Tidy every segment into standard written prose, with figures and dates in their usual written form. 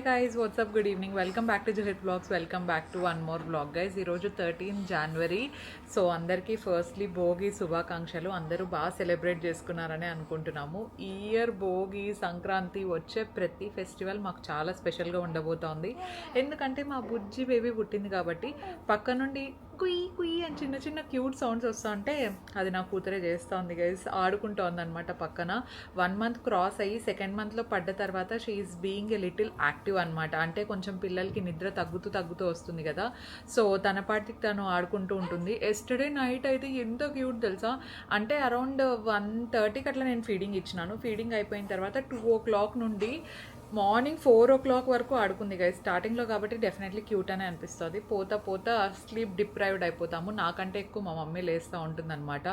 guys, what's up? Good evening. Welcome back to Juhit Vlogs. Welcome back to one more vlog, guys. ఈరోజు 13 జనవరి. So అందరికీ firstly Bhogi శుభాకాంక్షలు. అందరూ బాగా celebrate చేసుకున్నారని అనుకుంటున్నాము. ఈ ఇయర్ భోగి సంక్రాంతి వచ్చే ప్రతి ఫెస్టివల్ మాకు చాలా స్పెషల్గా ఉండబోతోంది. ఎందుకంటే మా బుజ్జి బేబీ పుట్టింది కాబట్టి పక్క నుండి కుయ్ కుయ్ అని చిన్న చిన్న క్యూట్ సౌండ్స్ వస్తూ ఉంటే అది నా కూతురే చేస్తోంది గైస్. ఆడుకుంటోంది అనమాట పక్కన. 1 మంత్ క్రాస్ అయ్యి సెకండ్ మంత్లో పడ్డ తర్వాత she is being a little active అనమాట. అంటే కొంచెం పిల్లలకి నిద్ర తగ్గుతూ వస్తుంది కదా, సో తన పాటికి తను ఆడుకుంటూ ఉంటుంది. ఎస్టర్డే నైట్ అయితే ఎంత క్యూట్ తెలుసా, అంటే అరౌండ్ 1:30కి అట్లా నేను ఫీడింగ్ ఇచ్చినాను. ఫీడింగ్ అయిపోయిన తర్వాత 2 o'clock నుండి మార్నింగ్ 4 o'clock వరకు ఆడుకుంది గైస్. స్టార్టింగ్లో కాబట్టి డెఫినెట్లీ క్యూట్ అనే అనిపిస్తుంది. పోతా స్లీప్ డిప్రైవ్డ్ అయిపోతాము. నాకంటే ఎక్కువ మా మమ్మీ లేస్తూ ఉంటుందన్నమాట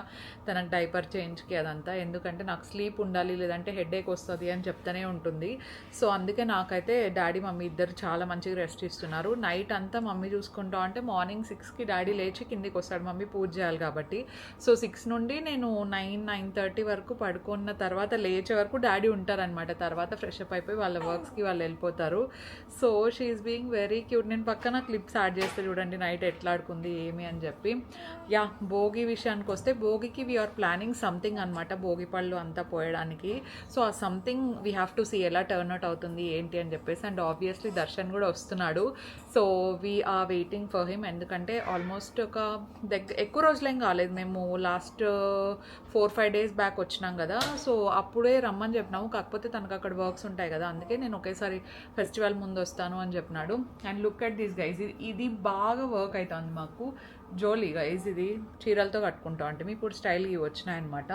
తనకు డైపర్ చేంజ్కి అదంతా. ఎందుకంటే నాకు స్లీప్ ఉండాలి, లేదంటే హెడేక్ వస్తుంది అని చెప్తూనే ఉంటుంది. సో అందుకే నాకైతే డాడీ మమ్మీ ఇద్దరు చాలా మంచిగా రెస్ట్ ఇస్తున్నారు. నైట్ అంతా మమ్మీ చూసుకుంటా అంటే మార్నింగ్ 6కి డాడీ లేచి కిందికి వస్తాడు, మమ్మీ పూజ చేయాలి కాబట్టి. సో 6 నుండి నేను 9-9:30 వరకు పడుకున్న తర్వాత లేచే వరకు డాడీ ఉంటారనమాట. తర్వాత ఫ్రెష్ అప్ అయిపోయి వాళ్ళ వర్క్స్కి వాళ్ళు వెళ్ళిపోతారు. So she's being very cute. నేను పక్కన క్లిప్స్ యాడ్ చేస్తే చూడండి నైట్ ఎట్లా ఆడుకుంది ఏమి అని చెప్పి. యా, భోగి విషయానికి వస్తే భోగికి వీఆర్ ప్లానింగ్ సంథింగ్ అనమాట, భోగి పళ్ళు అంతా పోయడానికి. సో ఆ something we have to see ఎలా టర్న్ అవుట్ అవుతుంది ఏంటి అని చెప్పేసి. అండ్ ఆబ్వియస్లీ దర్శన్ కూడా వస్తున్నాడు. So we are waiting for him. ఎందుకంటే ఆల్మోస్ట్ ఒక ఎక్కువ రోజులేం కాలేదు, మేము లాస్ట్ 4-5 days బ్యాక్ వచ్చినాం కదా. సో అప్పుడే రమ్మని చెప్పినాము, కాకపోతే తనకు అక్కడ వర్క్స్ ఉంటాయి కదా, అందుకే నేను ఒకేసారి ఫెస్టివల్ ముందు వస్తాను అని చెప్పినాడు. And look at this guys, ఇది బాగా వర్క్ అవుతుంది మాకు. జోలీ గైజ్, ఇది చీరలతో కట్టుకుంటాం అంటే ఇప్పుడు స్టైల్కి వచ్చినాయన్నమాట.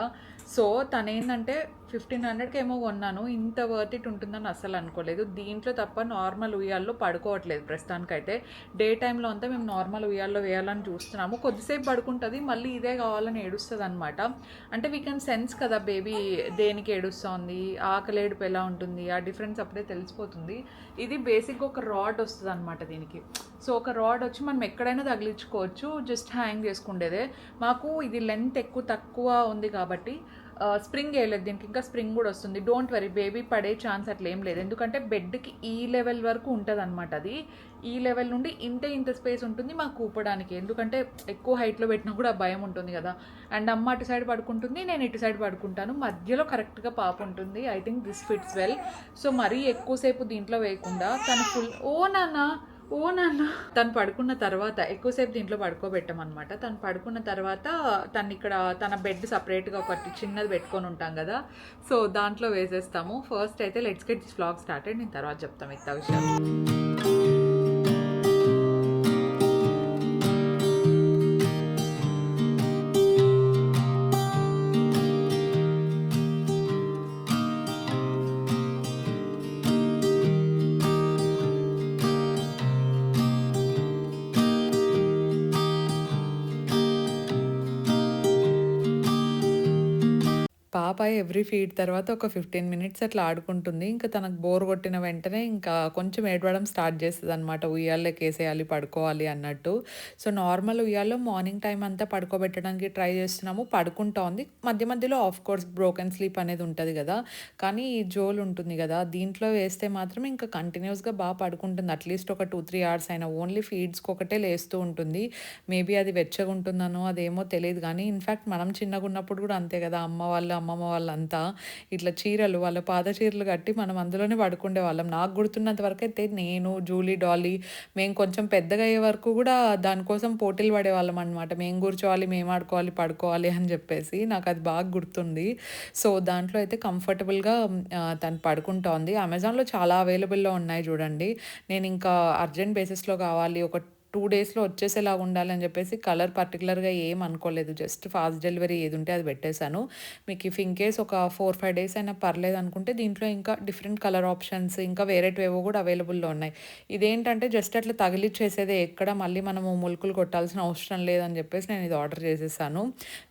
సో తను ఏంటంటే 1500కి ఏమో కొన్నాను, ఇంత వర్త్ ఇట్ ఉంటుందని అస్సలు అనుకోలేదు. దీంట్లో తప్ప నార్మల్ ఉయ్యాల్లో పడుకోవట్లేదు ప్రస్తుతానికైతే. డే టైంలో అంతా మేము నార్మల్ ఉయ్యాల్లో వేయాలని చూస్తున్నాము. కొద్దిసేపు పడుకుంటుంది, మళ్ళీ ఇదే కావాలని ఏడుస్తుంది అనమాట. అంటే వీ కెన్ సెన్స్ కదా బేబీ దేనికి ఏడుస్తుంది, ఆకలి ఏడుపు ఎలా ఉంటుంది, ఆ డిఫరెన్స్ అప్పుడే తెలిసిపోతుంది. ఇది బేసిక్గా ఒక రాడ్ వస్తుంది అనమాట దీనికి. సో ఒక రాడ్ వచ్చి మనం ఎక్కడైనా తగిలించుకోవచ్చు, జస్ట్ హ్యాంగ్ చేసుకుండేదే. మాకు ఇది లెంత్ తక్కువ ఉంది కాబట్టి స్ప్రింగ్ వేయలేదు దీనికి, ఇంకా స్ప్రింగ్ కూడా వస్తుంది. డోంట్ వరీ, బేబీ పడే ఛాన్స్ అట్లా ఏం లేదు. ఎందుకంటే బెడ్కి ఈ లెవెల్ వరకు ఉంటుంది అనమాట. అది ఈ లెవెల్ నుండి ఇంత స్పేస్ ఉంటుంది మాకు కూపడానికి. ఎందుకంటే ఎక్కువ హైట్లో పెట్టినా కూడా భయం ఉంటుంది కదా. అండ్ అమ్మ అటు సైడ్ పడుకుంటుంది, నేను ఇటు సైడ్ పడుకుంటాను, మధ్యలో కరెక్ట్గా పాప ఉంటుంది. I think this fits well. So మరీ ఎక్కువసేపు దీంట్లో వేయకుండా తను ఫుల్ ఓ నాన్న తను పడుకున్న తర్వాత ఎక్కువసేపు దీంట్లో పడుకోబెట్టామన్నమాట. తను పడుకున్న తర్వాత తను ఇక్కడ తన బెడ్ సపరేట్గా ఒకటి చిన్నది పెట్టుకొని ఉంటాం కదా, సో దాంట్లో వేసేస్తాము. ఫస్ట్ అయితే let's get this vlog started, నేను తర్వాత చెప్తాను మిగతా విషయాలు. పాప ఎవ్రీ ఫీడ్ తర్వాత ఒక 15 minutes అట్లా ఆడుకుంటుంది. ఇంకా తనకు బోర్ కొట్టిన వెంటనే ఇంకా కొంచెం ఏడవడం స్టార్ట్ చేస్తుంది అనమాట, ఉయ్యాల్లోకి వేసేయాలి పడుకోవాలి అన్నట్టు. సో నార్మల్ ఉయ్యాల్లో మార్నింగ్ టైం అంతా పడుకోబెట్టడానికి ట్రై చేస్తున్నాము, పడుకుంటా ఉంది. మధ్య మధ్యలో ఆఫ్ కోర్స్ బ్రోకెన్ స్లీప్ అనేది ఉంటుంది కదా, కానీ ఈ జోల్ ఉంటుంది కదా దీంట్లో వేస్తే మాత్రం ఇంకా కంటిన్యూస్గా బాగా పడుకుంటుంది. అట్లీస్ట్ ఒక 2-3 hours అయినా. ఓన్లీ ఫీడ్స్కి ఒకటే లేస్తూ ఉంటుంది. మేబీ అది వెచ్చగా ఉంటుందనో అదేమో తెలియదు, కానీ ఇన్ఫ్యాక్ట్ మనం చిన్నగా ఉన్నప్పుడు కూడా అంతే కదా, అమ్మమ్మ వాళ్ళంతా ఇట్లా చీరలు, వాళ్ళ పాత చీరలు కట్టి మనం అందులోనే పడుకుండే వాళ్ళం. నాకు గుర్తున్నంత వరకు అయితే నేను, జూలీ, డాలీ మేము కొంచెం పెద్దగా అయ్యే వరకు కూడా దానికోసం పోటీలు పడేవాళ్ళం అనమాట. మేము కూర్చోవాలి, మేము ఆడుకోవాలి, పడుకోవాలి అని చెప్పేసి. నాకు అది బాగా గుర్తుంది. సో దాంట్లో అయితే కంఫర్టబుల్గా తను పడుకుంటా ఉంది. అమెజాన్లో చాలా అవైలబుల్లో ఉన్నాయి చూడండి. నేను ఇంకా అర్జెంట్ బేసిస్లో కావాలి, ఒక 2 daysలో వచ్చేసేలాగా ఉండాలని చెప్పేసి కలర్ పర్టికులర్గా ఏం అనుకోలేదు, జస్ట్ ఫాస్ట్ డెలివరీ ఏది ఉంటే అది పెట్టేశాను. మీకు ఇఫ్ ఇన్ కేస్ ఒక 4-5 days అయినా పర్లేదు అనుకుంటే దీంట్లో ఇంకా డిఫరెంట్ కలర్ ఆప్షన్స్ ఇంకా వేరేటివేవో కూడా అవైలబుల్లో ఉన్నాయి. ఇదేంటంటే జస్ట్ అట్లా తగిలిచ్చేసేదే, ఎక్కడ మళ్ళీ మనము ములుకులు కొట్టాల్సిన అవసరం లేదని చెప్పేసి నేను ఇది ఆర్డర్ చేసేసాను.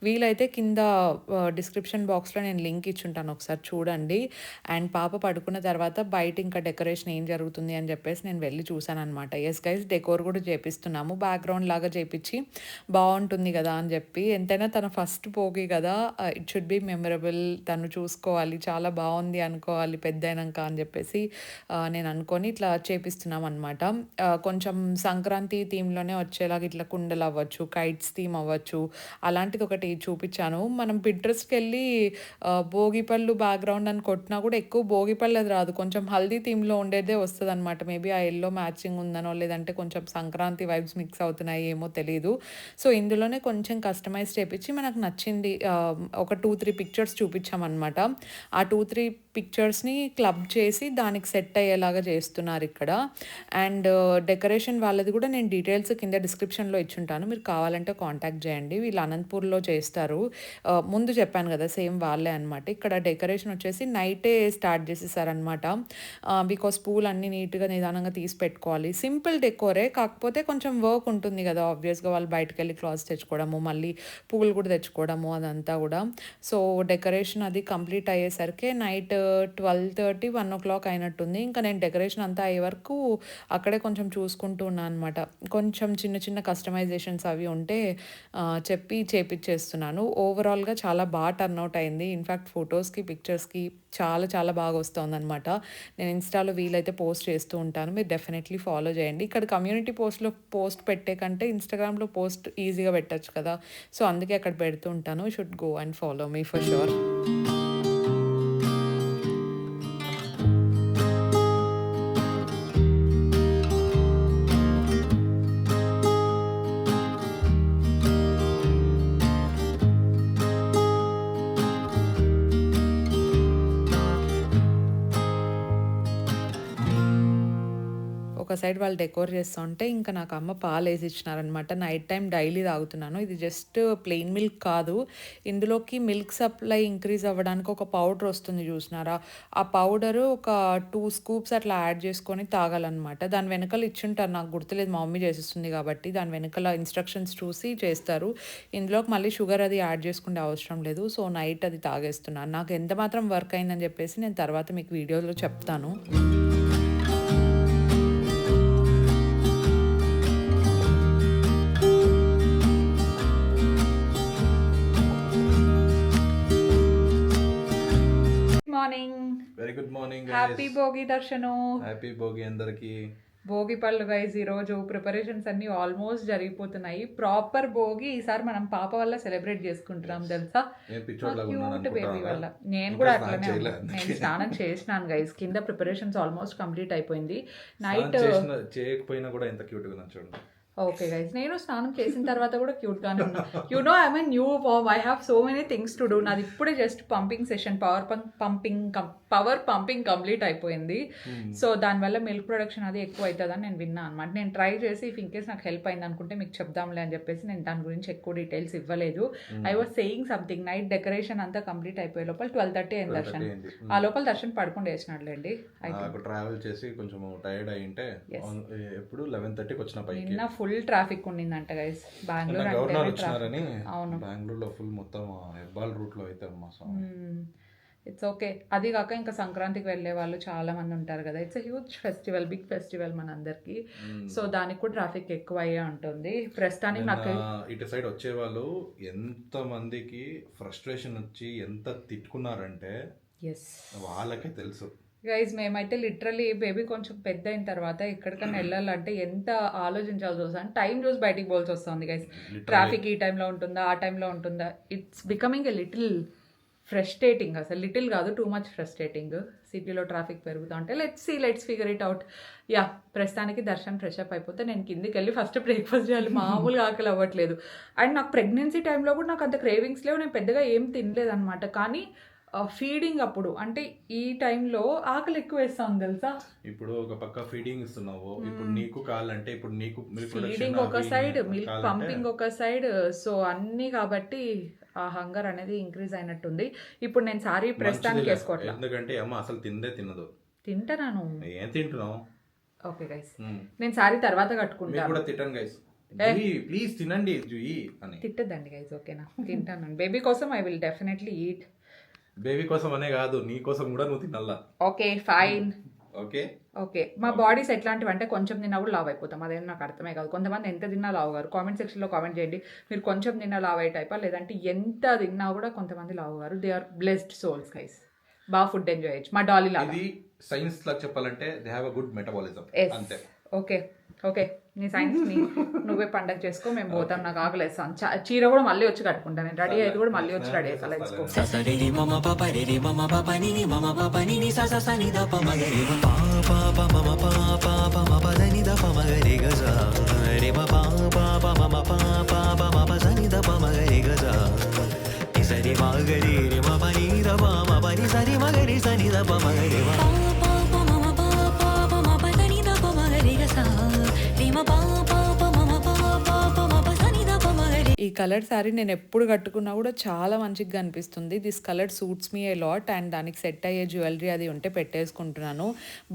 వీలైతే కింద డిస్క్రిప్షన్ బాక్స్లో నేను లింక్ ఇచ్చుంటాను, ఒకసారి చూడండి. అండ్ పాప పడుకున్న తర్వాత బయట ఇంకా డెకరేషన్ ఏం జరుగుతుంది అని చెప్పేసి నేను వెళ్ళి చూసాను అనమాట. ఎస్ గైస్, డెకోర్ కూడా చేపిస్తున్నాము, బ్యాక్గ్రౌండ్ లాగా చేపించి బాగుంటుంది కదా అని చెప్పి. ఎంతైనా తన ఫస్ట్ భోగి కదా, ఇట్ షుడ్ బి మెమరబుల్, తను చూసుకోవాలి, చాలా బాగుంది అనుకోవాలి పెద్ద అయినాక అని చెప్పేసి నేను అనుకొని ఇట్లా చేపిస్తున్నాం అనమాట. కొంచెం సంక్రాంతి థీమ్లోనే వచ్చేలాగా ఇట్లా కుండలు అవ్వచ్చు, కైట్స్ థీమ్ అవ్వచ్చు, అలాంటిది ఒకటి చూపించాను. మనం పింట్రెస్ట్కి వెళ్ళి భోగిపళ్ళు బ్యాక్గ్రౌండ్ అని కొట్టినా కూడా ఎక్కువ భోగిపళ్ళు అది రాదు, కొంచెం హల్దీ థీమ్లో ఉండేదే వస్తుంది అనమాట. మేబీ ఆ ఎల్లో మ్యాచింగ్ ఉందనో లేదంటే కొంచెం సంక్రాంతి వైబ్స్ మిక్స్ అవుతున్నాయి ఏమో తెలియదు. సో ఇందులోనే కొంచెం కస్టమైజ్ చేపించి మనకు నచ్చింది ఒక 2-3 పిక్చర్స్ చూపించామన్నమాట. ఆ 2-3 పిక్చర్స్ని క్లబ్ చేసి దానికి సెట్ అయ్యేలాగా చేస్తున్నారు ఇక్కడ. అండ్ డెకరేషన్ వాళ్ళది కూడా నేను డీటెయిల్స్ కింద డిస్క్రిప్షన్లో ఇచ్చుంటాను, మీరు కావాలంటే కాంటాక్ట్ చేయండి. వీళ్ళు అనంతపూర్లో చేస్తారు, ముందు చెప్పాను కదా సేమ్ వాళ్ళే అనమాట. ఇక్కడ డెకరేషన్ వచ్చేసి నైటే స్టార్ట్ చేసేసారనమాట, బికాస్ పూలు అన్నీ నీట్గా నిదానంగా తీసి పెట్టుకోవాలి. సింపుల్ డెకోరే, కాకపోతే కొంచెం వర్క్ ఉంటుంది కదా ఆబ్వియస్గా, వాళ్ళు బయటకు వెళ్ళి క్లాత్స్ తెచ్చుకోవడము, మళ్ళీ పూలు కూడా తెచ్చుకోవడము, అదంతా కూడా. సో డెకరేషన్ అది కంప్లీట్ అయ్యేసరికి నైట్ 12:30, 1 o'clock అయినట్టుంది. ఇంకా నేను డెకరేషన్ అంతా అయ్యే వరకు అక్కడే కొంచెం చూసుకుంటూ ఉన్నాను అనమాట. కొంచెం చిన్న చిన్న కస్టమైజేషన్స్ అవి ఉంటే చెప్పి చేపిచ్చేస్తున్నాను. ఓవరాల్గా చాలా బాగా టర్న్అవుట్ అయింది. ఇన్ఫ్యాక్ట్ ఫొటోస్కి పిక్చర్స్కి చాలా చాలా బాగా వస్తుందన్నమాట. నేను ఇన్స్టాలో వీలైతే పోస్ట్ చేస్తూ ఉంటాను, మీరు డెఫినెట్లీ ఫాలో చేయండి. ఇక్కడ కమ్యూనిటీ పోస్ట్లో పోస్ట్ పెట్టే కంటే ఇన్స్టాగ్రామ్లో పోస్ట్ ఈజీగా పెట్టచ్చు కదా, సో అందుకే అక్కడ పెడుతూ ఉంటాను. Should go and follow me for sure. ఒక సైడ్ వాళ్ళు డెకోర్ చేస్తూ ఉంటే ఇంకా నాకు అమ్మ పాలు వేసి ఇచ్చినారనమాట. నైట్ టైం డైలీ తాగుతున్నాను. ఇది జస్ట్ ప్లెయిన్ మిల్క్ కాదు, ఇందులోకి మిల్క్ సప్లై ఇంక్రీజ్ అవ్వడానికి ఒక పౌడర్ వస్తుంది చూసినారా, ఆ పౌడరు ఒక 2 scoops అట్లా యాడ్ చేసుకొని తాగాలన్నమాట. దాని వెనకాల ఇచ్చుంటారు, నాకు గుర్తులేదు, మా మమ్మీ చేసిస్తుంది కాబట్టి దాని వెనకాల ఇన్స్ట్రక్షన్స్ చూసి చేస్తారు. ఇందులోకి మళ్ళీ షుగర్ అది యాడ్ చేసుకునే అవసరం లేదు. సో నైట్ అది తాగేస్తున్నాను. నాకు ఎంత మాత్రం వర్క్ అయిందని చెప్పేసి నేను తర్వాత మీకు వీడియోలో చెప్తాను. Morning, very good morning, happy Bhogi దర్శను, హ్యాపీ భోగి అందరికి. భోగి పళ్ళు గైజ్, ఈరోజు ప్రిపరేషన్స్ అన్ని ఆల్మోస్ట్ జరిగిపోతున్నాయి. ప్రాపర్ భోగి ఈసారి మనం పాప వల్ల సెలబ్రేట్ చేసుకుంటున్నాం తెలుసా, క్యూట్ బేబీ వల్ల. నేను కూడా అట్లనే నేను స్నానం చేసినాను గైజ్, కింద ప్రిపరేషన్స్ ఆల్మోస్ట్ కంప్లీట్ అయిపోయింది. నైట్ చేయకపోయినా కూడా ఎంత క్యూట్ గా చూడండి. ఓకే గైస్, నేను స్నానం చేసిన తర్వాత కూడా క్యూట్గానే ఉన్నా. You know I mean new farm, I have so many things to do. నాది ఇప్పుడే just pumping session, power pumping complete అయిపోయింది. సో దానివల్ల మిల్క్ ప్రొడక్షన్ అది ఎక్కువ అవుతుందని నేను విన్నా అనమాట. నేను ట్రై చేసి ఇఫ్ ఇన్ కేస్ నాకు హెల్ప్ అయింది అనుకుంటే మీకు చెప్దాంలే అని చెప్పేసి నేను దాని గురించి ఎక్కువ డీటెయిల్స్ ఇవ్వలేదు. I was saying something, night decoration అంతా కంప్లీట్ అయిపోయే లోపల 12:30 అయింది దర్శన్. ఆ లోపల దర్శన్ పడుకుంటూ వేసినాడులేండి. ట్రావెల్ చేసి కొంచెం టైర్డ్ అయింటే ఎప్పుడు 11:30కి వచ్చిన పైకి. నిన్న ఫుల్ ట్రాఫిక్ ఉండిందంట గైస్ బెంగళూరు. అవును, బెంగళూరులో ఫుల్ మొత్తం హెబ్బాల్ రూట్ లో అయితే ఇట్స్ ఓకే. అది కాక ఇంకా సంక్రాంతికి వెళ్ళే వాళ్ళు చాలా మంది ఉంటారు కదా, it's huge festival, big festival మనందరికి. సో దానికి కూడా ట్రాఫిక్ ఎక్కువ అయ్యే ఉంటుంది. ప్రస్తుతానికి నాకు ఇటు సైడ్ వచ్చే వాళ్ళు ఎంత మందికి ఫ్రస్ట్రేషన్ వచ్చి ఎంత తిట్టుకున్నారంటే వాళ్ళకే తెలుసు గైజ్. మేమైతే లిటరలీ బేబీ కొంచెం పెద్ద అయిన తర్వాత ఎక్కడికైనా వెళ్ళాలంటే ఎంత ఆలోచించాల్సి వస్తుంది, టైం చూసి బయటికి పోవాల్సి వస్తుంది గైజ్. ట్రాఫిక్ ఈ టైంలో ఉంటుందా, ఆ టైంలో ఉంటుందా, it's becoming a little frustrating. అసలు లిటిల్ కాదు, టూ మచ్ ఫ్రస్ట్రేటింగ్. సిటీలో ట్రాఫిక్ పెరుగుతూ ఉంటే let's figure it out. Yeah, ప్రస్తుతానికి దర్శన్ ఫ్రెష్ అప్ అయిపోతే నేను కిందికి వెళ్ళి ఫస్ట్ బ్రేక్ఫాస్ట్ చేయాలి. మామూలుగా ఆకలి అవ్వట్లేదు. అండ్ నాకు ప్రెగ్నెన్సీ టైంలో కూడా నాకు అంత క్రేవింగ్స్ లేవు, నేను పెద్దగా ఏం తినలేదు అనమాట. కానీ ఫీడింగ్ అప్పుడు అంటే ఈ టైంలో ఆకలి ఎక్కువ వేస్తాను తెలుసా. ఇప్పుడు ఒక పక్క ఫీడింగ్ ఇస్తున్నావు, ఇప్పుడు నీకు కావాలంటే ఇప్పుడు నీకు ఫీడింగ్ ఒక సైడ్, మిల్క్ పంపింగ్ ఒక సైడ్, సో అన్నీ కాబట్టి ఆ హంగర్ అనేది ఇంక్రీజ్ అయినట్టుంది. ఇప్పుడు నేను సారీ ప్రస్తుతానికి వేసుకోవట్లేదు, ఎందుకంటే అమ్మ అసలు తినదు. తింటాను. ఏం తింటున్నావు? ఓకే గైస్, నేను సారీ తర్వాత కట్టుకుంటాను. కూడా తింటాను గైస్, ప్లీజ్ తినండి అని తిట్టద్దండి గైస్, ఓకేనా? తింటాను. బేబీ కోసం I will definitely eat. Baby కోసం అనే కాదు, నీ కోసం కూడా నువ్వు తినాలా. Okay fine. ఓకే. ఓకే. మా బాడీస్ ఎట్లాంటివంటే కొంచెం తిన్నా కూడా లావు అయిపోతాం. అదేం నాకు అర్థమే కాదు. కొంతమంది ఎంత తిన్నా లావు గారు. కామెంట్ సెక్షన్‌లో కామెంట్ చేయండి. మీరు కొంచెం తిన్నా లావు అయ్యే టైపా? లేదంటే ఎంత తిన్నా కూడా కొంతమంది లావు గారు. They are blessed souls guys. Food enjoy చేయొచ్చు. మా డాలీ లాగా. ఇది సైన్స్ లాగా చెప్పాలంటే they have a good metabolism. అంతే. ఓకే. ఓకే. నీ సైన్స్‌ని నువ్వే పండగ చేసుకో. మేము పోతాం. నాకు ఆకలేస్తాను. చీర కూడా మళ్ళీ వచ్చి కట్టుకుంటా. నేను రెడీ అయ్యేది కూడా మళ్ళీ వచ్చి రెడీ అవుతా. Let's go. ససరిని మమ పప రిరి మమ పప నిని మమ పప నిని సస సని ద ప మగరి పా పా ప మమ పా పా ప మ ప దని ద ప మగరి గజ రి మ పా పా ప మమ పా పా ప మ ప సని ద ప మగరి గజ ని సరి మగరి రి మ ప ని ద ప మ ప ని సరి మగరి సని ద ప మగరి పా పా ప మమ పా పా ప మ ప దని ద ప మగరి గజ రి మ పా పా ప మమ పా పా ప మ ప సని ద ప మగరి. ఈ కలర్ శారీ నేను ఎప్పుడు కట్టుకున్నా కూడా చాలా మంచిగా అనిపిస్తుంది. This colour suits me a lot and దానికి సెట్ అయ్యే జ్యువెలరీ అది ఉంటే పెట్టేసుకుంటున్నాను.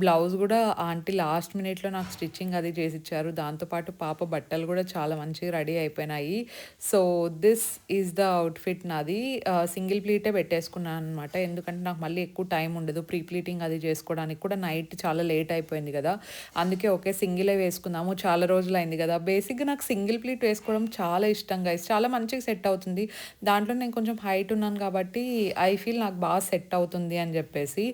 బ్లౌజ్ కూడా ఆంటీ లాస్ట్ మినిట్లో నాకు స్టిచ్చింగ్ అది చేసి ఇచ్చారు. దాంతోపాటు పాప బట్టలు కూడా చాలా మంచిగా రెడీ అయిపోయినాయి. So this is the outfit నాది. సింగిల్ ప్లీటే పెట్టేసుకున్నాను అనమాట. ఎందుకంటే నాకు మళ్ళీ ఎక్కువ టైం ఉండదు. ప్రీ ప్లీటింగ్ అది చేసుకోవడానికి కూడా నైట్ చాలా లేట్ అయిపోయింది కదా. అందుకే ఓకే సింగిలే వేసుకుందాము. చాలా రోజులు అయింది కదా. బేసిక్గా నాకు సింగిల్ ప్లీట్ వేసుకోవడం చాలా ఇష్టం గైస్. చాలా మంచిగా సెట్ అవుతుంది. దాంట్లో నేను కొంచెం హైట్ ఉన్నాను కాబట్టి ఐ ఫీల్ నాకు బాగా సెట్ అవుతుంది అని చెప్పేసి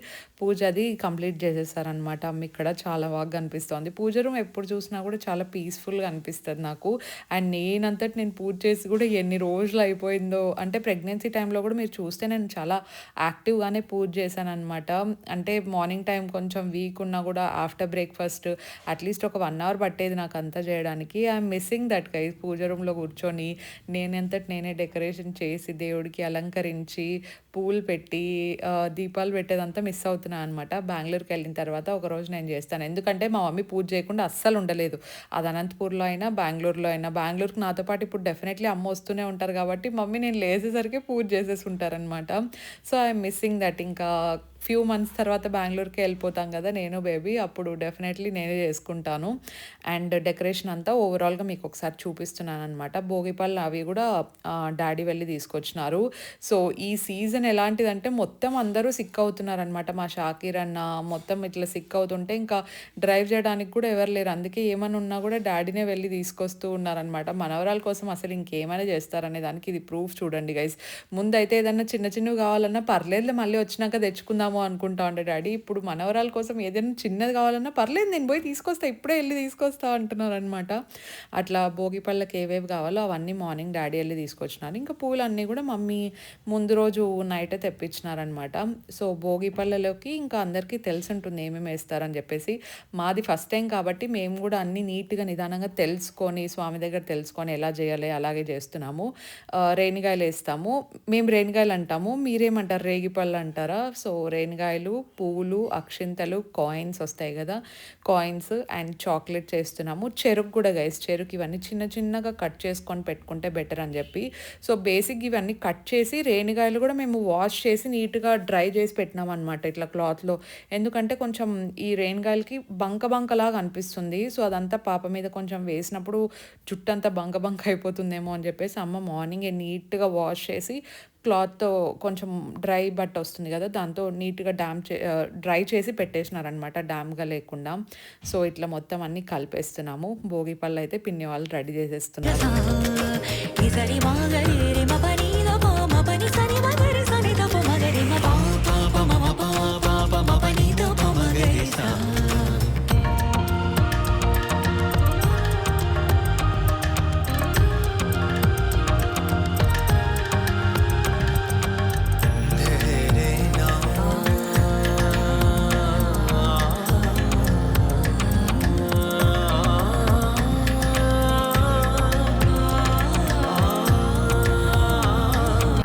పూజ అది కంప్లీట్ చేసేసారనమాట. ఇక్కడ చాలా బాగా అనిపిస్తుంది. పూజ రూమ్ ఎప్పుడు చూసినా కూడా చాలా పీస్ఫుల్గా అనిపిస్తుంది నాకు. అండ్ నేనంతటి నేను పూజ చేసి కూడా ఎన్ని రోజులు అయిపోయిందో. అంటే ప్రెగ్నెన్సీ టైంలో కూడా మీరు చూస్తే నేను చాలా యాక్టివ్గానే పూజ చేశాను అనమాట. అంటే మార్నింగ్ టైం కొంచెం వీక్ ఉన్నా కూడా ఆఫ్టర్ బ్రేక్ఫాస్ట్ అట్లీస్ట్ ఒక 1 అవర్ పట్టేది నాకు అంతా చేయడానికి. I'm missing that guys. పూజ రూమ్లో కూర్చొని నేనంతటి నేనే డెకరేషన్ చేసి దేవుడికి అలంకరించి పూలు పెట్టి దీపాలు పెట్టేదంతా మిస్ అవుతున్నాను అనమాట. బెంగళూరుకి వెళ్ళిన తర్వాత ఒకరోజు నేను చేస్తాను. ఎందుకంటే మా మమ్మీ పూజ చేయకుండా అస్సలు ఉండలేదు. అది అనంతపూర్లో అయినా బెంగళూరులో అయినా. బెంగళూరుకి నాతో పాటు ఇప్పుడు డెఫినెట్లీ అమ్మ వస్తూనే ఉంటారు కాబట్టి మమ్మీ నేను లేచేసరికి పూజ చేసేసి ఉంటారనమాట. So I'm missing that. ఇంకా ఫ్యూ మంత్స్ తర్వాత బెంగళూరుకి వెళ్ళిపోతాం కదా నేను బేబీ. అప్పుడు డెఫినెట్లీ నేనే చేసుకుంటాను. అండ్ డెకరేషన్ అంతా ఓవరాల్గా మీకు ఒకసారి చూపిస్తున్నాను అనమాట. భోగిపళ్ళు అవి కూడా డాడీ వెళ్ళి తీసుకొచ్చినారు. సో ఈ సీజన్ ఎలాంటిదంటే మొత్తం అందరూ సిక్ అవుతున్నారనమాట. మా షాకీర్ అన్న మొత్తం ఇట్లా సిక్ అవుతుంటే ఇంకా డ్రైవ్ చేయడానికి కూడా ఎవరు లేరు. అందుకే ఏమైనా ఉన్నా కూడా డాడీనే వెళ్ళి తీసుకొస్తూ ఉన్నారనమాట. మనవరాల కోసం అసలు ఇంకేమైనా చేస్తారనే దానికి ఇది ప్రూఫ్ చూడండి గైస్. ముందైతే ఏదన్నా చిన్న చిన్నవి కావాలన్నా పర్లేదు మళ్ళీ వచ్చినాక తెచ్చుకుందాము అనుకుంటా ఉండే డాడీ. ఇప్పుడు మనవరాల కోసం ఏదైనా చిన్నది కావాలన్నా పర్లేదు నేను పోయి తీసుకొస్తా, ఇప్పుడే వెళ్ళి తీసుకొస్తా అంటున్నారు అనమాట. అట్లా భోగి పళ్ళకి ఏవేవి కావాలో అవన్నీ మార్నింగ్ డాడీ వెళ్ళి తీసుకొచ్చినారు. ఇంకా పూలు అన్నీ కూడా మమ్మీ ముందు రోజు నైటే తెప్పించినారనమాట. సో భోగి పళ్ళలోకి ఇంకా అందరికీ తెలిసి ఉంటుంది ఏమేమి వేస్తారని చెప్పేసి. మాది ఫస్ట్ టైం కాబట్టి మేము కూడా అన్నీ నీట్గా నిదానంగా తెలుసుకొని స్వామి దగ్గర తెలుసుకొని ఎలా చేయాలి అలాగే చేస్తున్నాము. రేణిగాయలు వేస్తాము. మేము రేణిగాయలు అంటాము. మీరేమంటారు? రేగిపళ్ళు అంటారా? సో రేణిగాయలు, పువ్వులు, అక్షింతలు, కాయిన్స్ వస్తాయి కదా, కాయిన్స్ అండ్ చాక్లెట్ చేస్తున్నాము. చెరుకు కూడా గైస్. చెరుకు ఇవన్నీ చిన్న చిన్నగా కట్ చేసుకొని పెట్టుకుంటే బెటర్ అని చెప్పి. సో బేసిక్ ఇవన్నీ కట్ చేసి రేణిగాయలు కూడా మేము వాష్ చేసి నీట్గా డ్రై చేసి పెట్టినాం అనమాట ఇట్లా క్లాత్లో. ఎందుకంటే కొంచెం ఈ రేణిగాయలకి బంకలాగా అనిపిస్తుంది. సో అదంతా పాప మీద కొంచెం వేసినప్పుడు జుట్టంతా బంక అయిపోతుందేమో అని చెప్పేసి అమ్మ మార్నింగే నీట్గా వాష్ చేసి క్లాత్తో కొంచెం డ్రై బట్ట వస్తుంది కదా దాంతో నీట్గా డ్రై చేసి పెట్టేసినారనమాట డ్యామ్గా లేకుండా. సో ఇట్లా మొత్తం అన్నీ కలిపేస్తున్నాము. భోగి పళ్ళు అయితే పిన్ని వాళ్ళు రెడీ చేసేస్తున్నారు.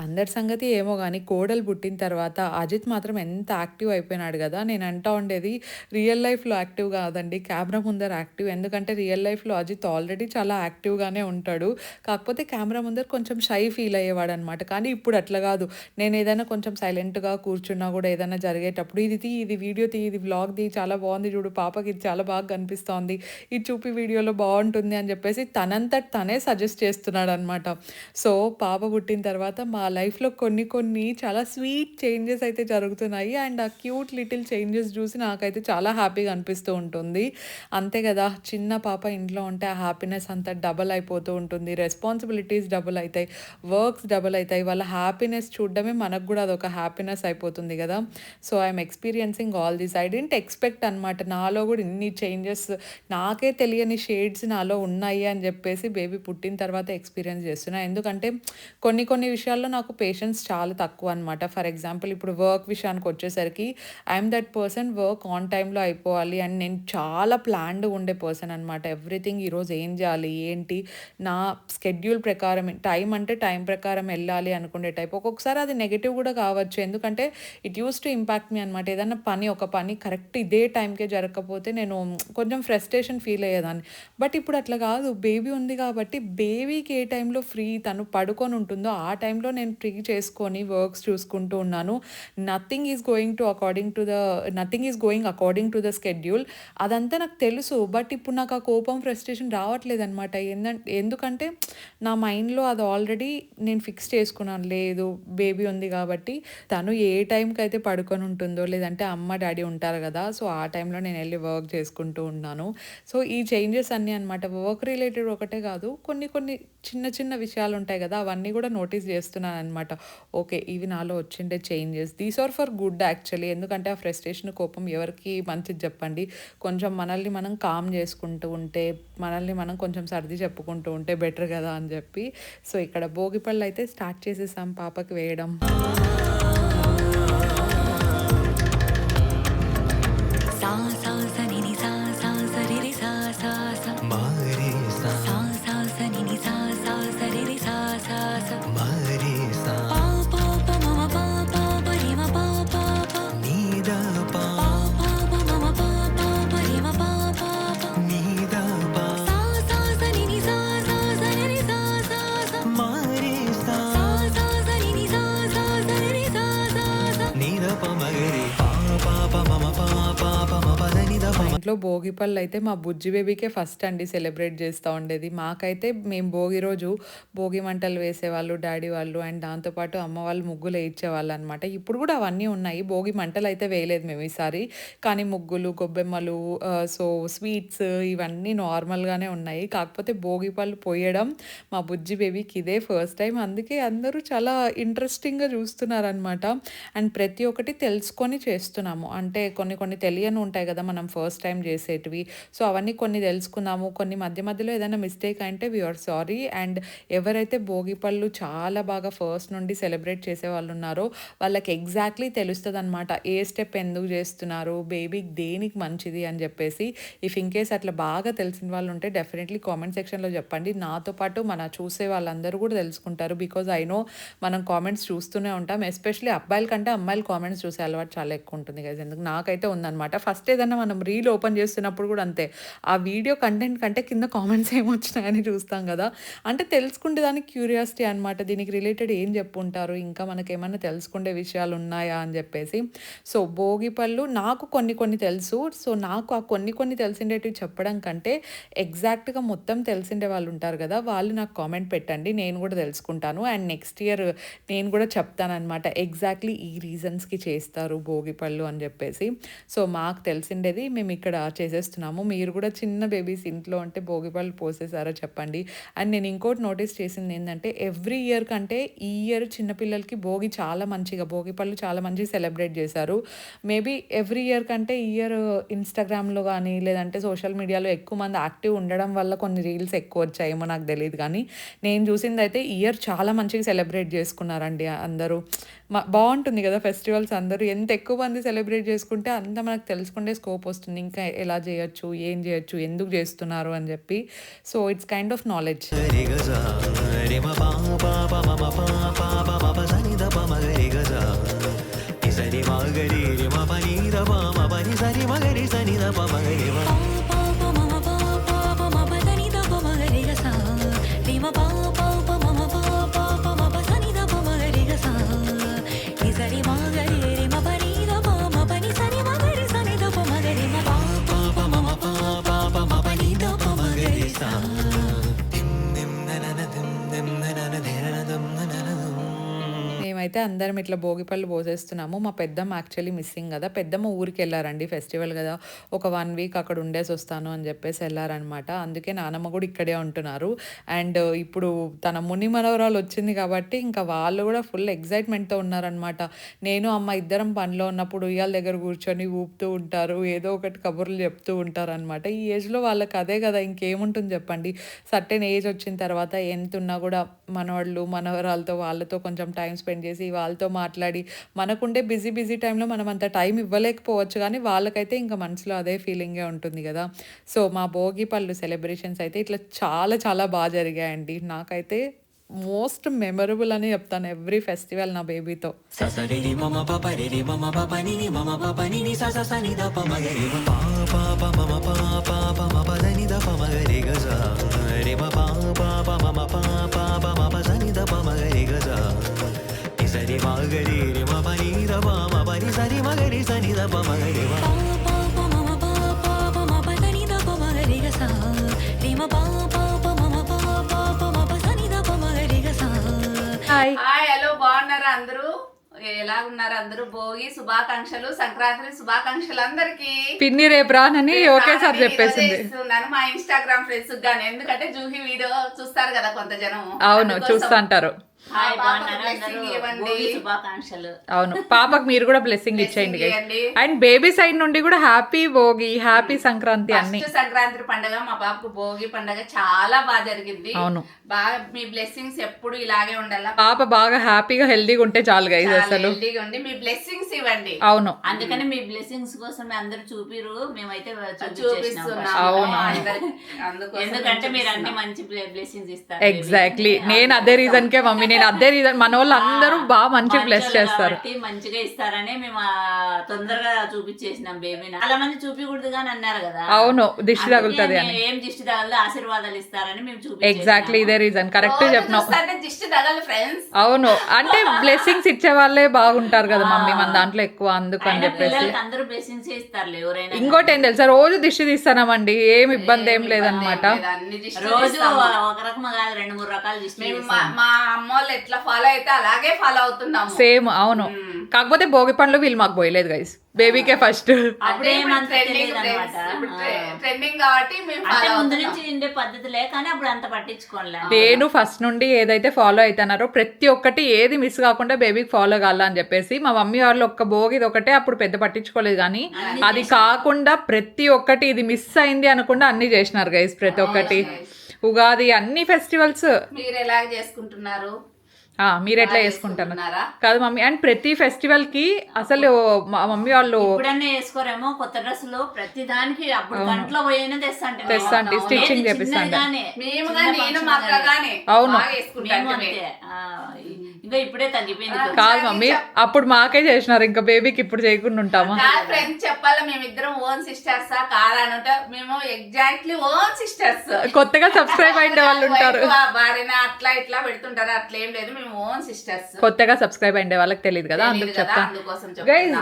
అందరి సంగతి ఏమో కానీ కోడలు పుట్టిన తర్వాత అజిత్ మాత్రం ఎంత యాక్టివ్ అయిపోయినాడు కదా. నేను అంటా ఉండేది రియల్ లైఫ్లో యాక్టివ్ కాదండి, కెమెరా ముందర యాక్టివ్. ఎందుకంటే రియల్ లైఫ్లో అజిత్ ఆల్రెడీ చాలా యాక్టివ్గానే ఉంటాడు. కాకపోతే కెమెరా ముందర కొంచెం షై ఫీల్ అయ్యేవాడు అనమాట. కానీ ఇప్పుడు అట్లా కాదు. నేను ఏదైనా కొంచెం సైలెంట్గా కూర్చున్నా కూడా ఏదైనా జరిగేటప్పుడు ఇది వీడియో తీ, ఇది వ్లాగ్ తీ, చాలా బాగుంది చూడు, పాపకి ఇది చాలా బాగా కనిపిస్తోంది, ఇది చూపి వీడియోలో బాగుంటుంది అని చెప్పేసి తనంతట తనే సజెస్ట్ చేస్తున్నాడు అనమాట. సో పాప పుట్టిన తర్వాత మా లైఫ్ లైఫ్లో కొన్ని చాలా స్వీట్ చేంజెస్ అయితే జరుగుతున్నాయి. అండ్ ఆ క్యూట్ లిటిల్ చేంజెస్ చూసి నాకైతే చాలా హ్యాపీగా అనిపిస్తూ ఉంటుంది. అంతే కదా, చిన్న పాప ఇంట్లో ఉంటే ఆ హ్యాపీనెస్ అంతా డబల్ అయిపోతూ ఉంటుంది. రెస్పాన్సిబిలిటీస్ డబుల్ అవుతాయి, వర్క్స్ డబుల్ అవుతాయి. వాళ్ళ హ్యాపీనెస్ చూడడమే మనకు కూడా అదొక హ్యాపీనెస్ అయిపోతుంది కదా. So I'm experiencing all this. I didn't expect అనమాట నాలో కూడా ఇన్ని చేంజెస్, నాకే తెలియని షేడ్స్ నాలో ఉన్నాయి అని చెప్పేసి బేబీ పుట్టిన తర్వాత ఎక్స్పీరియన్స్ చేస్తున్నా. ఎందుకంటే కొన్ని విషయాల్లో నాకు పేషెన్స్ చాలా తక్కువ అనమాట. ఫర్ ఎగ్జాంపుల్ ఇప్పుడు వర్క్ విషయానికి వచ్చేసరికి I'm that person, work on టైంలో అయిపోవాలి అండ్ నేను చాలా ప్లాన్డ్ ఉండే పర్సన్ అనమాట. ఎవ్రీథింగ్ ఈరోజు ఏం చేయాలి ఏంటి, నా స్కెడ్యూల్ ప్రకారం టైం అంటే టైం ప్రకారం వెళ్ళాలి అనుకునే టైప్. ఒక్కొక్కసారి అది నెగిటివ్ కూడా కావచ్చు, ఎందుకంటే ఇట్ యూస్ టు ఇంపాక్ట్ మీ అనమాట. ఏదన్నా ఒక పని కరెక్ట్ ఇదే టైంకే జరగకపోతే నేను కొంచెం ఫ్రస్ట్రేషన్ ఫీల్ అయ్యేదాన్ని. బట్ ఇప్పుడు అట్లా కాదు, బేబీ ఉంది కాబట్టి బేబీకి ఏ టైంలో ఫ్రీ తను పడుకొని ఉంటుందో ఆ టైంలో నేను ఫ్రీ చేసుకొని వర్క్స్ చూసుకుంటూ ఉన్నాను. Nothing is going according to the schedule. అదంతా నాకు తెలుసు. బట్ ఇప్పుడు నాకు ఆ కోపం ఫ్రస్ట్రేషన్ రావట్లేదు అనమాట. ఎందుకంటే నా మైండ్లో అది ఆల్రెడీ నేను ఫిక్స్ చేసుకున్నాను. లేదు, బేబీ ఉంది కాబట్టి తను ఏ టైంకి అయితే పడుకొని ఉంటుందో, లేదంటే అమ్మ డాడీ ఉంటారు కదా, సో ఆ టైంలో నేను వెళ్ళి వర్క్ చేసుకుంటూ ఉన్నాను. సో ఈ చేంజెస్ అన్నీ అనమాట. వర్క్ రిలేటెడ్ ఒకటే కాదు, కొన్ని చిన్న విషయాలు ఉంటాయి కదా, అవన్నీ కూడా నోటీస్ చేస్తున్నాను అనమాట. ఓకే, ఇవి నాలో వచ్చిండే changes, these are for good actually. ఎందుకంటే ఆ ఫ్రస్ట్రేషన్, కోపం ఎవరికి మంచిది చెప్పండి. కొంచెం మనల్ని మనం కామ్ చేసుకుంటూ ఉంటే, మనల్ని మనం కొంచెం సర్ది చెప్పుకుంటూ ఉంటే బెటర్ కదా అని చెప్పి. సో ఇక్కడ భోగిపళ్ళు అయితే స్టార్ట్ చేసేసాం పాపకి వేయడం. సా సా స ని ని సా సా స రి రి సా సా స మరే సా సా సా స ని ని సా సా స రి రి సా సా స మరే సా పా పా ప మ మ పా పా ప రి మ పా పా ప ని ద పా పా పా ప మ మ పా పా ప రి మ పా పా ప ని ద పా సా సా స ని ని సా సా స రి రి సా సా స మరే సా సా సా స ని ని సా సా స రి రి సా సా స ని ద ప మగరి పా పా ప మ మ పా పా ప మ ప ద ని ద ప. ఇంట్లో భోగిపళ్ళు అయితే మా బుజ్జి బేబీకే ఫస్ట్ అండి సెలబ్రేట్ చేస్తూ ఉండేది. మాకైతే మేము భోగి రోజు భోగి మంటలు వేసేవాళ్ళు డాడీ వాళ్ళు, అండ్ దాంతోపాటు అమ్మ వాళ్ళు ముగ్గులు వేయించేవాళ్ళు అనమాట. ఇప్పుడు కూడా అవన్నీ ఉన్నాయి. భోగి మంటలు అయితే వేయలేదు మేము ఈసారి, కానీ ముగ్గులు, గొబ్బెమ్మలు, సో స్వీట్స్ ఇవన్నీ నార్మల్గానే ఉన్నాయి. కాకపోతే భోగిపళ్ళు పోయడం మా బుజ్జి బేబీకి ఇదే ఫస్ట్ టైం. అందుకే అందరూ చాలా ఇంట్రెస్టింగ్గా చూస్తున్నారనమాట. అండ్ ప్రతి ఒక్కటి తెలుసుకొని చేస్తున్నాము. అంటే కొన్ని తెలియని ఉంటాయి కదా మనం ఫస్ట్ టైం చేసేటివి. సో అవన్నీ కొన్ని తెలుసుకున్నాము. కొన్ని మధ్యలో ఏదైనా మిస్టేక్ అంటే వీఆర్ సారీ. అండ్ ఎవరైతే భోగిపళ్ళు చాలా బాగా ఫస్ట్ నుండి సెలబ్రేట్ చేసే వాళ్ళు ఉన్నారో వాళ్ళకి ఎగ్జాక్ట్లీ తెలుస్తుంది అనమాట, ఏ స్టెప్ ఎందుకు చేస్తున్నారు, బేబీకి దేనికి మంచిది అని చెప్పేసి. ఇఫ్ ఇన్ కేస్ అట్లా బాగా తెలిసిన వాళ్ళు ఉంటే డెఫినెట్లీ కామెంట్ సెక్షన్లో చెప్పండి. నాతో పాటు మన చూసే వాళ్ళందరూ కూడా తెలుసుకుంటారు. బికాజ్ ఐ నో మనం కామెంట్స్ చూస్తూనే ఉంటాం. ఎస్పెషలీ అబ్బాయిల కంటే అమ్మాయిల కామెంట్స్ చూసే అలవాటు చాలా ఎక్కువ ఉంటుంది కదా. ఎందుకు నాకైతే ఉందన్నమాట. ఫస్ట్ ఏదన్నా మనం రీల్ ఓపెన్ చేస్తున్నప్పుడు కూడా అంతే, ఆ వీడియో కంటెంట్ కంటే కింద కామెంట్స్ ఏమొచ్చినాయని చూస్తాం కదా. అంటే తెలుసుకుంటే దానికి క్యూరియాసిటీ అనమాట, దీనికి రిలేటెడ్ ఏం చెప్పుంటారు, ఇంకా మనకేమైనా తెలుసుకునే విషయాలు ఉన్నాయా అని చెప్పేసి. సో భోగిపళ్ళు నాకు కొన్ని తెలుసు. సో నాకు ఆ కొన్ని తెలిసిండేటివి చెప్పడం కంటే ఎగ్జాక్ట్గా మొత్తం తెలిసిండే వాళ్ళు ఉంటారు కదా, వాళ్ళు నాకు కామెంట్ పెట్టండి, నేను కూడా తెలుసుకుంటాను. అండ్ నెక్స్ట్ ఇయర్ నేను కూడా చెప్తానమాట ఎగ్జాక్ట్లీ ఈ రీజన్స్కి చేస్తారు భోగిపళ్ళు అని చెప్పేసి. సో మాకు తెలిసిండేది మేము ఇక్కడ చేసేస్తున్నాము. మీరు కూడా చిన్న బేబీస్ ఇంట్లో ఉంటే భోగిపళ్ళు పోసేసారో చెప్పండి. అండ్ నేను ఇంకోటి నోటీస్ చేసింది ఏంటంటే, ఎవ్రీ ఇయర్ కంటే ఈ ఇయర్ చిన్నపిల్లలకి భోగిపళ్ళు చాలా మంచిగా సెలబ్రేట్ చేశారు. మేబీ ఎవ్రీ ఇయర్ కంటే ఈ ఇయర్ ఇన్స్టాగ్రామ్లో కానీ లేదంటే సోషల్ మీడియాలో ఎక్కువ మంది యాక్టివ్ ఉండడం వల్ల కొన్ని రీల్స్ ఎక్కువ వచ్చాయేమో నాకు తెలియదు, కానీ నేను చూసింది అయితే ఈ ఇయర్ చాలా మంచిగా సెలబ్రేట్ చేసుకున్నారండి అందరూ. బాగుంటుంది కదా ఫెస్టివల్స్, అందరూ ఎంత ఎక్కువ మంది సెలబ్రేట్ చేసుకుంటే అంత మనకు తెలుసుకుంటే స్కోప్ వస్తుంది, ఇంకా ఎలా చేయొచ్చు, ఏం చేయొచ్చు, ఎందుకు చేస్తున్నారు అని చెప్పి. So it's kind of knowledge. మేమైతే అందరం ఇట్లా భోగిపళ్ళు పోసేస్తున్నాము. మా పెద్దమ్మ యాక్చువల్లీ మిస్సింగ్ కదా, పెద్దమ్మ ఊరికి వెళ్ళారండి, ఫెస్టివల్ కదా, ఒక 1 వీక్ అక్కడ ఉండేసి వస్తాను అని చెప్పేసి వెళ్ళారనమాట. అందుకే నానమ్మ కూడా ఇక్కడే ఉంటున్నారు. అండ్ ఇప్పుడు తన ముని మనవరాలు వచ్చింది కాబట్టి ఇంకా వాళ్ళు కూడా ఫుల్ ఎగ్జైట్మెంట్తో ఉన్నారనమాట. నేను అమ్మ ఇద్దరం పనిలో ఉన్నప్పుడు ఉయ్యాల దగ్గర కూర్చొని ఊపుతూ ఉంటారు, ఏదో ఒకటి కబుర్లు చెప్తూ ఉంటారు అనమాట. ఈ ఏజ్లో వాళ్ళకి అదే కదా, ఇంకేముంటుంది చెప్పండి. సర్టెన్ ఏజ్ వచ్చిన తర్వాత ఎంత ఉన్నా కూడా మనవాళ్ళు మనవరాలతో వాళ్ళతో కొంచెం టైం స్పెండ్ చేసి వాళ్ళతో మాట్లాడి, మనకుండే బిజీ టైంలో మనం అంత టైం ఇవ్వలేకపోవచ్చు, కానీ వాళ్ళకైతే ఇంకా మనసులో అదే ఫీలింగే ఉంటుంది కదా. సో మా భోగి పళ్ళు సెలబ్రేషన్స్ అయితే ఇట్లా చాలా బాగా జరిగాయండి. నాకైతే మోస్ట్ మెమరబుల్ అని చెప్తాను ఎవ్రీ ఫెస్టివల్ నా బేబీతో. ససరి రి మమ పప రి రి మమ పప ని ని మమ పప ని ని స స స ని ద ప మ గ రి మ ప ప ప మమ ప ప ప మ ప ద ని ద ప మ గ రి గ స రి మ ప ప ప మమ ప ప ప మ ప స ని ద ప మ గ రి గ స ని స రి మ గ రి రి మ ప ని ద ప మ ప ని స రి మ గ రి స ని ద ప మ గ రి మ ప ప ప మమ ప ప ప మ ప ద ని ద ప మ గ రి గ స రి మ ప ప ప మమ ప ప ప మ ప స ని ద ప మ గ రి గ స. హాయ్ హాయ్ హలో, బాగున్నారా అందరూ? ఎలాగున్నారు అందరూ? భోగి శుభాకాంక్షలు, సంక్రాంతి శుభాకాంక్షలు అందరికి. పిన్ని రేపు రానని ఒకేసారి చెప్పేసింది. ఇస్తున్నాను మా ఇన్స్టాగ్రామ్ ఫ్రెండ్స్ గానీ, ఎందుకంటే జూహి వీడియో చూస్తారు కదా కొంత జనం. అవును, చూస్తుంటారు. హాయ్, బాగున్నారా అందరూ? భోగి శుభాకాంక్షలు. అవును, పాపకు మీరు కూడా బ్లెస్సింగ్ ఇచ్చేయండి guys. ఇవ్వండి. అండ్ బేబీ సైడ్ నుండి కూడా హ్యాపీ భోగి, హ్యాపీ సంక్రాంతి అన్ని. ఫస్ట్ సంక్రాంతి పండుగ మా పాపకు భోగి పండుగ చాలా బాగా జరిగింది. అవును, బాగా మీ బ్లెస్సింగ్స్ ఎప్పుడు ఇలాగే ఉండాలా. పాప బాగా హ్యాపీగా హెల్దీగా ఉంటే చాలు గైస్ అసలు. హెల్తీగా ఉండి మీ బ్లెస్సింగ్స్ ఇవ్వండి. అవును, అందుకని మీ బ్లెస్సింగ్స్ కోసం అందరూ చూపిరు, మేమైతే చూపిస్తున్నాము. అవును. అందుకోసం ఎందుకంటే మీరు అన్ని మంచి బ్లెస్సింగ్స్ ఇస్తారు. ఎగ్జాక్ట్లీ, నేను అదే రీజన్ కే మమ్మీ, నేను అదే రీజన్. మన వాళ్ళు అందరూ బాగా మంచి బ్లెస్ చేస్తారు, కాబట్టి మంచిగా ఇస్తారని మేము తొందరగా చూపించేసినాం బేబీని. చాలా మంది చూపించకూడదు కానీ అన్నారు కదా. అవును, దిష్టి తగులుతుంది అని. ఏం దిష్టి తగలదు, ఆశీర్వాదాలు ఇస్తారని మేము చూపించాం. ఎగ్జాక్ట్లీ ఇదే రీజన్, కరెక్ట్ చెప్పినావు. దిష్టి తగలు ఫ్రెండ్స్. అవును, అంటే బ్లెస్సింగ్స్ ఇచ్చే వాళ్ళే బాగుంటారు కదా మమ్మీ, మన దాంట్లో ఎక్కువ, అందుకని చెప్పేసి. అందరూ బ్లెస్సింగ్స్ ఇస్తారు ఎవరైనా. ఇంకోటి ఏం తెలుసా, రోజు దిష్టి తీస్తానామండి, ఏం ఇబ్బంది ఏం లేదనమాట. రోజు ఒక రకం కాదు, 2-3 రకాల దిష్టి. మా అమ్మ వాళ్ళు ఎట్లా ఫాలో అయితే అలాగే ఫాలో అవుతున్నాము. సేమ్, అవును. కాకపోతే భోగి పండ్లు వీళ్ళు మాకు పోయలేదు గైస్, బేబీకే ఫస్ట్. ట్రెండింగ్ కాబట్టి అంటే ముందు నుంచి ఉండే పద్ధతులే, కానీ అప్పుడు అంత పట్టించుకోలే. నేను ఫస్ట్ నుండి ఏదైతే ఫాలో అవుతున్నారో ప్రతి ఒక్కటి ఏది మిస్ కాకుండా బేబీకి ఫాలో కావాలని అని చెప్పేసి, మా మమ్మీ వాళ్ళు ఒక్క భోగిది ఒకటే అప్పుడు పెద్ద పట్టించుకోలేదు, కానీ అది కాకుండా ప్రతి ఒక్కటి ఇది మిస్ అయింది అనకుండా అన్ని చేసినారు గైస్, ప్రతి ఒక్కటి. ఉగాది అన్ని ఫెస్టివల్స్ మీరు ఎలా చేసుకుంటున్నారు? మీరు ఎట్లా చేసుకుంటున్నారా కాదు మమ్మీ? అండ్ ప్రతి ఫెస్టివల్ కి అసలు మా మమ్మీ వాళ్ళు ఇప్పుడన్నా వేసుకోరేమో కొత్త డ్రెస్సులు, ప్రతి దానికి అప్పుడు కంట్లో పోయినా తెస్తాంటే స్టిచ్చింగ్ చేపిస్తాంటే. మేము కానీ నేను మా అక్క కానీ అవును, ఇంకా ఇప్పుడే తగ్గిపోయింది. కాదు మమ్మీ, అప్పుడు మాకే చేసినారు, ఇంకా బేబీకి ఇప్పుడు చేయకుండా ఉంటామా? ఫ్రెండ్స్ చెప్పాలా, మేమిద్దరం ఓన్ సిస్టర్సా కాదనంటే మేము ఎగ్జాక్ట్లీ ఓన్ సిస్టర్స్. కొత్తగా సబ్స్క్రైబ్ అయిన వాళ్ళు ఉంటారు, భార్యని అట్లా ఇట్లా పెడుతుంటారు, అట్లా ఏం లేదు, మేము ఓన్ సిస్టర్స్. కొత్తగా సబ్స్క్రైబ్ అయ్యే వాళ్ళకి తెలియదు కదా, అందుకు చెప్తాను. అందుకోసం గైస్,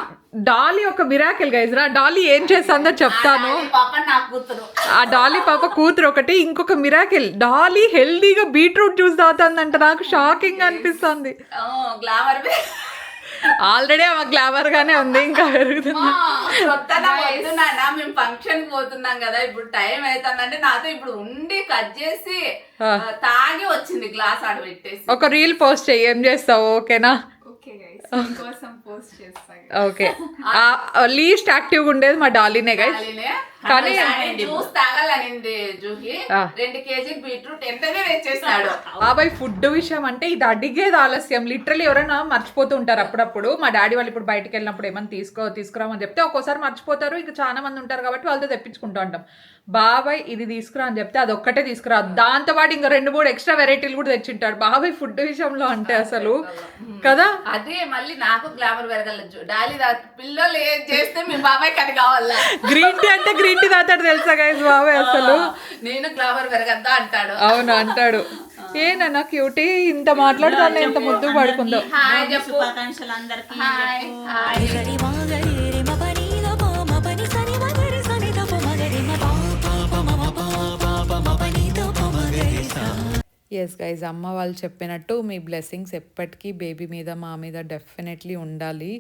డాలీ ఒక మిరాకిల్ గైస్ రా. డాలీ ఏం చేస్తుందో చెప్తాను. పాప నా కూతురు, ఆ డాలీ పాప కూతురు ఒకటి. ఇంకొక మిరాకిల్, డాలీ హెల్దీగా బీట్రూట్ జ్యూస్ తాగుతుందంట. నాకు షాకింగ్ అనిపిస్తుంది. గ్లామర్ ఆల్రెడీ ఆమె గ్లామర్ గానే ఉంది, ఇంకా పెరుగుతుంది. మేము ఫంక్షన్ కి పోతున్నాం కదా, ఇప్పుడు టైం అవుతుందంటే నాతో ఇప్పుడు ఉండి కట్ చేసి తాగి వచ్చింది గ్లాస్ ఆడ పెట్టేసి. ఒక రీల్ పోస్ట్ చెయ్యి, ఏం చేస్తావు? ఓకేనా? ఓకే, లీస్ట్ యాక్టివ్ ఉండేది మా డాలీనే గైస్. కానీ జ్యూస్ తాగాలనింది జూహి, 2 కేజీ బీట్రూట్ ఎంతనే తెచ్చేస్తాడు. బాబాయ్ ఫుడ్ విషయం అంటే ఇది అడిగేది ఆలస్యం. లిటరలీ ఎవరైనా మర్చిపోతూ ఉంటారు అప్పుడప్పుడు. మా డాడీ వాళ్ళు ఇప్పుడు బయటకు వెళ్ళినప్పుడు ఏమైనా తీసుకురామని చెప్తే ఒక్కోసారి మర్చిపోతారు, ఇంకా చాలా మంది ఉంటారు కాబట్టి వాళ్ళతో తెప్పించుకుంటూ ఉంటాం. బాబాయ్ ఇది తీసుకురా అని చెప్తే అది ఒక్కటే తీసుకురా, దాంతో పాటు ఇంకా 2-3 ఎక్స్ట్రా వెరైటీలు కూడా తెచ్చింటాడు బాబాయ్ ఫుడ్ విషయంలో అంటే అసలు కదా. అదే మళ్ళీ నాకు గ్లామర్ పెరగలచ్చు, డాలీ పిల్లలు ఏం చేస్తే మీ బాబాయ్ అది కావాలా. గ్రీన్ టీ అంటే గ్రీన్ టీ తాతాడు తెలుసా గైస్ బాబాయ్ అసలు. నేను గ్లామర్ పెరగద్దా అంటాడు. అవును అంటాడు. ఏనా క్యూటీ ఇంత మాట్లాడుతాను, ఎంత ముద్దు పడుకుందో. శుభాకాంక్షలు అందరికీ. ఎస్ గైజ్, అమ్మ వాళ్ళు చెప్పినట్టు మీ బ్లెస్సింగ్స్ ఎప్పటికీ బేబీ మీద మా మీద డెఫినెట్లీ ఉండాలి.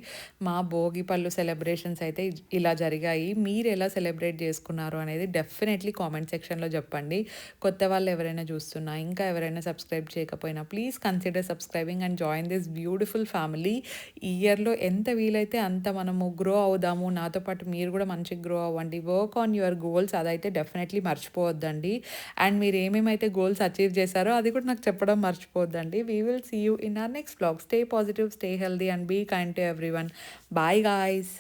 మా భోగి పళ్ళు సెలబ్రేషన్స్ అయితే ఇలా జరిగాయి. మీరు ఎలా సెలబ్రేట్ చేసుకున్నారు అనేది డెఫినెట్లీ కామెంట్ సెక్షన్లో చెప్పండి. కొత్త వాళ్ళు ఎవరైనా చూస్తున్నా, ఇంకా ఎవరైనా సబ్స్క్రైబ్ చేయకపోయినా please consider subscribing and join this beautiful family. ఈ ఇయర్లో ఎంత వీలైతే అంత మనము గ్రో అవుదాము. నాతో పాటు మీరు కూడా మంచిగా గ్రో అవ్వండి. వర్క్ ఆన్ యువర్ గోల్స్, అదైతే డెఫినెట్లీ మర్చిపోవద్దండి. అండ్ మీరు ఏమేమైతే గోల్స్ అచీవ్ చేశారో అది కూడా నాకు చెప్పడం మర్చిపోద్దండి. We will see you in our next vlog. Stay positive, stay healthy and be kind to everyone. Bye guys.